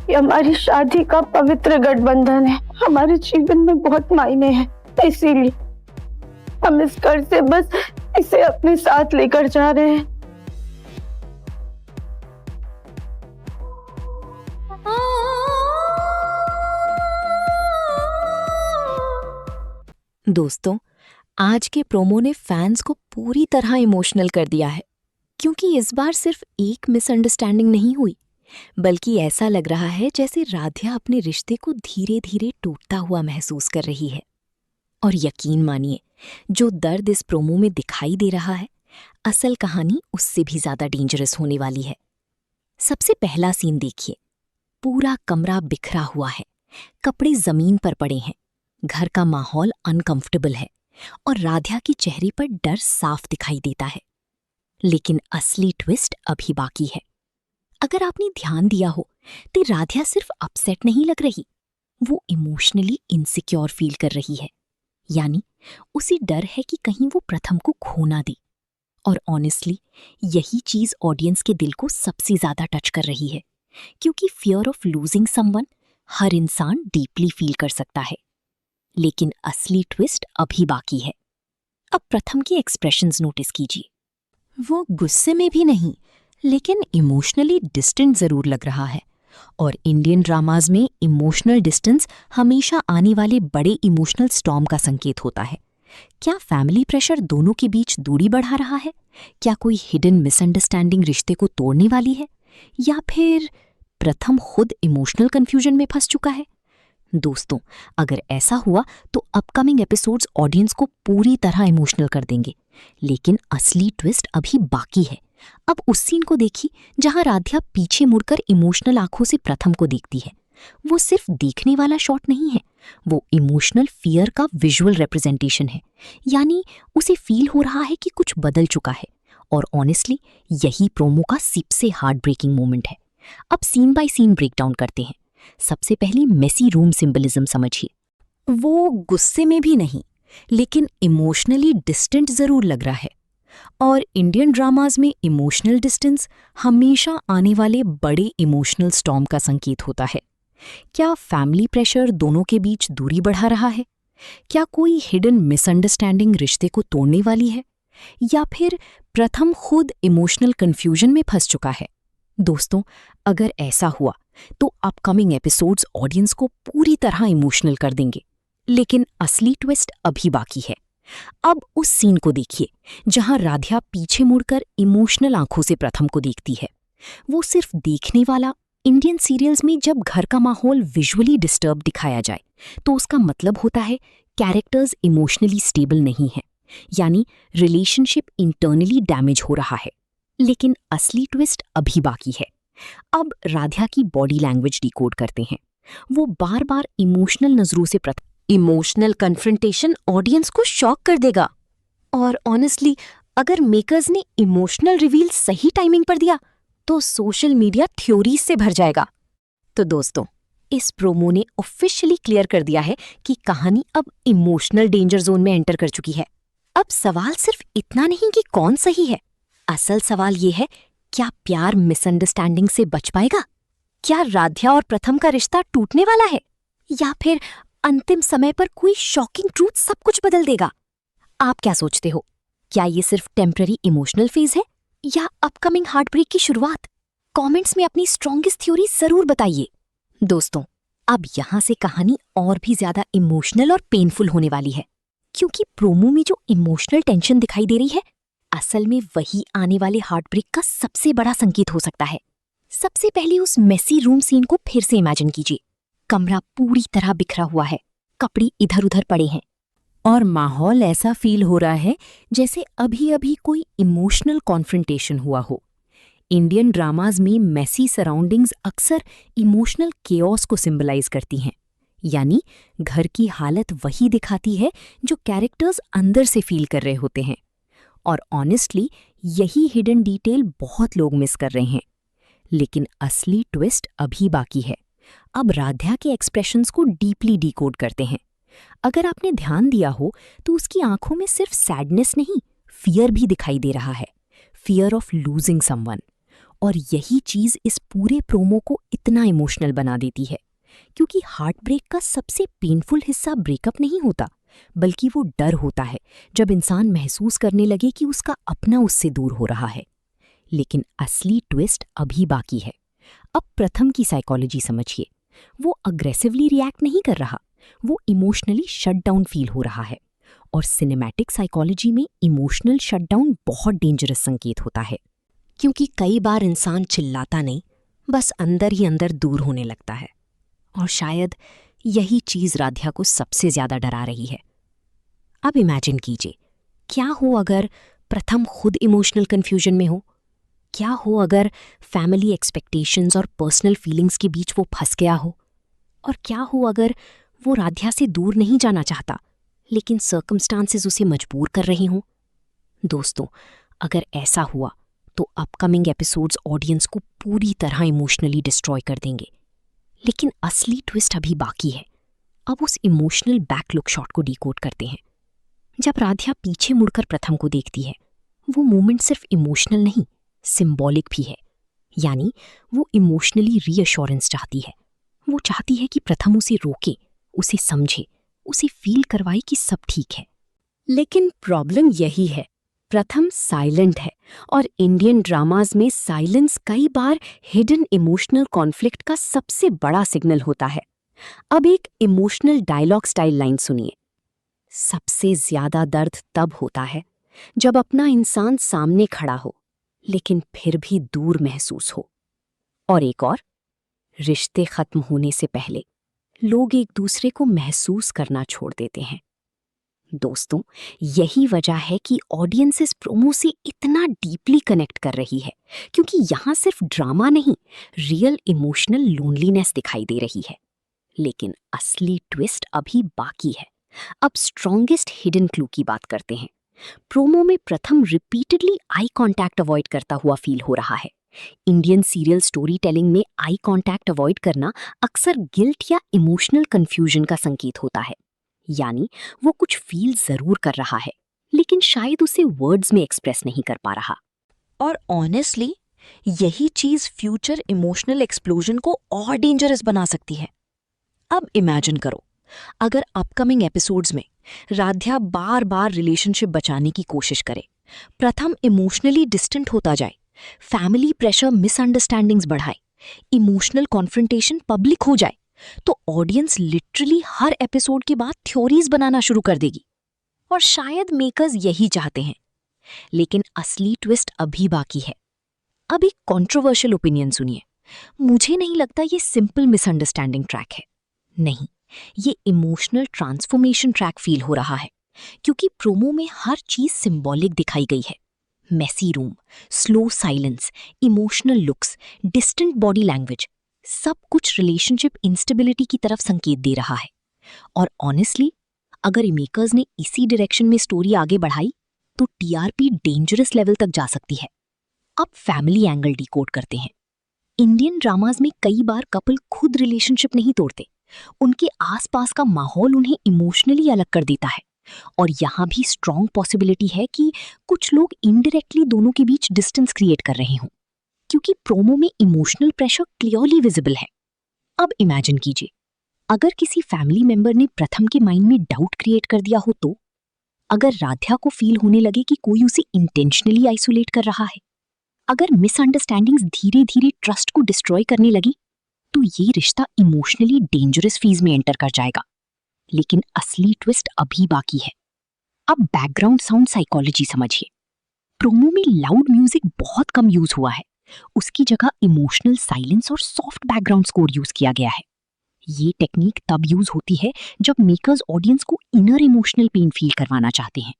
ये हमारी शादी का पवित्र गठबंधन है, हमारे जीवन में बहुत मायने हैं, इसीलिए हम इस घर से बस इसे अपने साथ लेकर जा रहे हैं। दोस्तों, आज के प्रोमो ने फैंस को पूरी तरह इमोशनल कर दिया है, क्योंकि इस बार सिर्फ एक मिसअंडरस्टैंडिंग नहीं हुई, बल्कि ऐसा लग रहा है जैसे राध्या अपने रिश्ते को धीरे धीरे टूटता हुआ महसूस कर रही है। और यकीन मानिए, जो दर्द इस प्रोमो में दिखाई दे रहा है, असल कहानी उससे भी ज्यादा डेंजरस होने वाली है। सबसे पहला सीन देखिए। पूरा कमरा बिखरा हुआ है, कपड़े जमीन पर पड़े हैं, घर का माहौल अनकंफर्टेबल है और राध्या के चेहरे पर डर साफ दिखाई देता है। लेकिन असली ट्विस्ट अभी बाकी है। अगर आपने ध्यान दिया हो तो राध्या सिर्फ अपसेट नहीं लग रही, वो इमोशनली इनसिक्योर फील कर रही है। यानी उसे डर है कि कहीं वो प्रथम को खो ना दे। और ऑनेस्टली यही चीज ऑडियंस के दिल को सबसे ज्यादा टच कर रही है, क्योंकि फियर ऑफ लूजिंग समवन हर इंसान डीपली फील कर सकता है। लेकिन असली ट्विस्ट अभी बाकी है। अब प्रथम के एक्सप्रेशंस नोटिस कीजिए। वो गुस्से में भी नहीं, लेकिन इमोशनली डिस्टेंट जरूर लग रहा है। और इंडियन ड्रामाज में इमोशनल डिस्टेंस हमेशा आने वाले बड़े इमोशनल स्टॉर्म का संकेत होता है। क्या फैमिली प्रेशर दोनों के बीच दूरी बढ़ा रहा है? क्या कोई हिडन मिसअंडरस्टैंडिंग रिश्ते को तोड़ने वाली है? या फिर प्रथम खुद इमोशनल कंफ्यूजन में फंस चुका है? दोस्तों, अगर ऐसा हुआ तो अपकमिंग एपिसोड्स ऑडियंस को पूरी तरह इमोशनल कर देंगे। लेकिन असली ट्विस्ट अभी बाकी है। अब उस सीन को देखिए जहां राध्या पीछे मुड़कर इमोशनल आंखों से प्रथम को देखती है। वो सिर्फ देखने वाला शॉट नहीं है, वो इमोशनल फियर का विजुअल रिप्रेजेंटेशन है। यानी उसे फील हो रहा है कि कुछ बदल चुका है। और ऑनेस्टली यही प्रोमो का सबसे हार्ट ब्रेकिंग मोमेंट है। अब सीन बाय सीन ब्रेकडाउन करते हैं। सबसे पहले मेसी रूम सिंबलिज्म समझिए। वो गुस्से में भी नहीं, लेकिन इमोशनली डिस्टेंट जरूर लग रहा है। और इंडियन ड्रामाज में इमोशनल डिस्टेंस हमेशा आने वाले बड़े इमोशनल स्टॉर्म का संकेत होता है। क्या फैमिली प्रेशर दोनों के बीच दूरी बढ़ा रहा है? क्या कोई हिडन मिसअंडरस्टैंडिंग रिश्ते को तोड़ने वाली है? या फिर प्रथम खुद इमोशनल कंफ्यूजन में फंस चुका है? दोस्तों, अगर ऐसा हुआ तो अपकमिंग एपिसोड्स ऑडियंस को पूरी तरह इमोशनल कर देंगे। लेकिन असली ट्विस्ट अभी बाकी है। अब उस सीन को देखिए जहां राध्या पीछे मुड़कर इमोशनल आंखों से प्रथम को देखती है। वो सिर्फ देखने वाला। इंडियन सीरियल्स में जब घर का माहौल विजुअली डिस्टर्ब दिखाया जाए तो उसका मतलब होता है कैरेक्टर्स इमोशनली स्टेबल नहीं है, यानी रिलेशनशिप इंटरनली डैमेज हो रहा है। लेकिन असली ट्विस्ट अभी बाकी है। अब राध्या की बॉडी लैंग्वेज डिकोड करते हैं। वो बार बार इमोशनल नजरों से इमोशनल कन्फ्रंटेशन ऑडियंस को शॉक कर देगा। और ऑनेस्टली अगर मेकर्स ने इमोशनल रिवील सही टाइमिंग पर दिया तो सोशल मीडिया थ्योरीज से भर जाएगा। तो दोस्तों, इस प्रोमो ने ऑफिशियली क्लियर कर दिया है कि कहानी अब इमोशनल डेंजर जोन में एंटर कर चुकी है। अब सवाल सिर्फ इतना नहीं कि कौन सही है, असल सवाल ये है, क्या प्यार मिसअंडरस्टैंडिंग से बच पाएगा? क्या राध्या और प्रथम का रिश्ता टूटने वाला है? या फिर अंतिम समय पर कोई शॉकिंग ट्रूथ सब कुछ बदल देगा? आप क्या सोचते हो? क्या ये सिर्फ टेम्पररी इमोशनल फेज है या अपकमिंग हार्ट ब्रेक की शुरुआत? कमेंट्स में अपनी स्ट्रॉन्गेस्ट थ्योरी जरूर बताइए। दोस्तों, अब यहां से कहानी और भी ज्यादा इमोशनल और पेनफुल होने वाली है, क्योंकि प्रोमो में जो इमोशनल टेंशन दिखाई दे रही है, असल में वही आने वाले हार्ट ब्रेक का सबसे बड़ा संकेत हो सकता है। सबसे पहले उस मेसी रूम सीन को फिर से इमेजिन कीजिए। कमरा पूरी तरह बिखरा हुआ है, कपड़े इधर उधर पड़े हैं और माहौल ऐसा फील हो रहा है जैसे अभी अभी कोई इमोशनल कॉन्फ्रंटेशन हुआ हो। इंडियन ड्रामाज में मेसी सराउंडिंग्स अक्सर इमोशनल केओस को सिंबलाइज करती हैं, यानी घर की हालत वही दिखाती है जो कैरेक्टर्स अंदर से फील कर रहे होते हैं। और ऑनेस्टली यही हिडन डिटेल बहुत लोग मिस कर रहे हैं। लेकिन असली ट्विस्ट अभी बाकी है। अब राध्या के एक्सप्रेशंस को डीपली डिकोड करते हैं। अगर आपने ध्यान दिया हो तो उसकी आंखों में सिर्फ सैडनेस नहीं, फियर भी दिखाई दे रहा है। Fear of losing someone. और यही चीज इस पूरे प्रोमो को इतना इमोशनल बना देती है, क्योंकि हार्ट ब्रेक का सबसे पेनफुल हिस्सा ब्रेकअप नहीं होता, बल्कि वो डर होता है जब इंसान महसूस करने लगे कि उसका अपना उससे दूर हो रहा है। लेकिन असली ट्विस्ट अभी बाकी है। अब प्रथम की साइकोलॉजी समझिए। वो अग्रेसिवली रिएक्ट नहीं कर रहा, वो इमोशनली शटडाउन फील हो रहा है। और सिनेमैटिक साइकोलॉजी में इमोशनल शटडाउन बहुत डेंजरस संकेत होता है, क्योंकि कई बार इंसान चिल्लाता नहीं, बस अंदर ही अंदर दूर होने लगता है। और शायद यही चीज राध्या को सबसे ज्यादा डरा रही है। अब इमेजिन कीजिए, क्या हो अगर प्रथम खुद इमोशनल कंफ्यूजन में हो? क्या हो अगर फैमिली एक्सपेक्टेशंस और पर्सनल फीलिंग्स के बीच वो फंस गया हो? और क्या हो अगर वो राध्या से दूर नहीं जाना चाहता, लेकिन सर्कमस्टांसेस उसे मजबूर कर रही हों? दोस्तों, अगर ऐसा हुआ तो अपकमिंग एपिसोड्स ऑडियंस को पूरी तरह इमोशनली डिस्ट्रॉय कर देंगे। लेकिन असली ट्विस्ट अभी बाकी है। अब उस इमोशनल बैकलुक शॉट को डिकोड करते हैं। जब राध्या पीछे मुड़कर प्रथम को देखती है, वो मोमेंट सिर्फ इमोशनल नहीं, सिंबॉलिक भी है। यानी वो इमोशनली रीअश्योरेंस चाहती है। वो चाहती है कि प्रथम उसे रोके, उसे समझे, उसे फील करवाए कि सब ठीक है। लेकिन प्रॉब्लम यही है, प्रथम साइलेंट है, और इंडियन ड्रामाज में साइलेंस कई बार हिडन इमोशनल कॉन्फ्लिक्ट का सबसे बड़ा सिग्नल होता है। अब एक इमोशनल डायलॉग स्टाइल लाइन सुनिए। सबसे ज्यादा दर्द तब होता है जब अपना इंसान सामने खड़ा हो, लेकिन फिर भी दूर महसूस हो। और एक और, रिश्ते खत्म होने से पहले लोग एक दूसरे को महसूस करना छोड़ देते हैं। दोस्तों, यही वजह है कि ऑडियंस इस प्रोमो से इतना डीपली कनेक्ट कर रही है, क्योंकि यहाँ सिर्फ ड्रामा नहीं, रियल इमोशनल लोनलीनेस दिखाई दे रही है। लेकिन असली ट्विस्ट अभी बाकी है। अब स्ट्रॉन्गेस्ट हिडन क्लू की बात करते हैं। प्रोमो में प्रथम रिपीटेडली आई कांटेक्ट अवॉइड करता हुआ फील हो रहा है। इंडियन सीरियल स्टोरी टेलिंग में आई कांटेक्ट अवॉइड करना अक्सर गिल्ट या इमोशनल कंफ्यूजन का संकेत होता है। यानी वो कुछ फील जरूर कर रहा है, लेकिन शायद उसे वर्ड्स में एक्सप्रेस नहीं कर पा रहा। और ऑनेस्टली यही चीज फ्यूचर इमोशनल एक्सप्लोजन को और डेंजरस बना सकती है। अब इमेजिन करो, अगर अपकमिंग एपिसोड्स में राध्या बार बार रिलेशनशिप बचाने की कोशिश करे, प्रथम इमोशनली डिस्टेंट होता जाए, फैमिली प्रेशर मिसअंडरस्टैंडिंग्स बढ़ाए, इमोशनल कॉन्फ्रंटेशन पब्लिक हो जाए, तो ऑडियंस लिटरली हर एपिसोड के बाद थ्योरीज बनाना शुरू कर देगी। और शायद मेकर्स यही चाहते हैं। लेकिन असली ट्विस्ट अभी बाकी है। अब एक कंट्रोवर्शियल ओपिनियन सुनिए। मुझे नहीं लगता ये सिंपल मिसअंडरस्टैंडिंग ट्रैक है। नहीं, ये इमोशनल ट्रांसफॉर्मेशन ट्रैक फील हो रहा है, क्योंकि प्रोमो में हर चीज सिंबॉलिक दिखाई गई है। Messy room, slow silence, emotional looks, distant body language, सब कुछ रिलेशनशिप इंस्टेबिलिटी की तरफ संकेत दे रहा है। और ऑनेस्टली, अगर मेकर्स ने इसी डायरेक्शन में स्टोरी आगे बढ़ाई तो टीआरपी डेंजरस लेवल तक जा सकती है। अब फैमिली एंगल डिकोड करते हैं। इंडियन ड्रामाज में कई बार कपल खुद रिलेशनशिप नहीं तोड़ते, उनके आसपास का माहौल उन्हें इमोशनली अलग कर देता है। और यहाँ भी स्ट्रॉन्ग पॉसिबिलिटी है कि कुछ लोग इनडायरेक्टली दोनों के बीच डिस्टेंस क्रिएट कर रहे हों, क्योंकि प्रोमो में इमोशनल प्रेशर क्लियरली विजिबल है। अब इमेजिन कीजिए, अगर किसी फैमिली मेंबर ने प्रथम के माइंड में डाउट क्रिएट कर दिया हो, तो अगर राध्या को फील होने लगे कि कोई उसे इंटेंशनली आइसोलेट कर रहा है, अगर मिसअंडरस्टैंडिंग्स धीरे धीरे ट्रस्ट को डिस्ट्रॉय करने लगी, तो ये रिश्ता इमोशनली डेंजरस फेज में एंटर कर जाएगा। लेकिन असली ट्विस्ट अभी बाकी है। अब बैकग्राउंड साउंड साइकोलॉजी समझिए। प्रोमो में लाउड म्यूजिक बहुत कम यूज हुआ है, उसकी जगह इमोशनल साइलेंस और सॉफ्ट बैकग्राउंड स्कोर यूज किया गया है। ये टेक्निक तब यूज होती है जब मेकर्स ऑडियंस को इनर इमोशनल पेन फील करवाना चाहते हैं।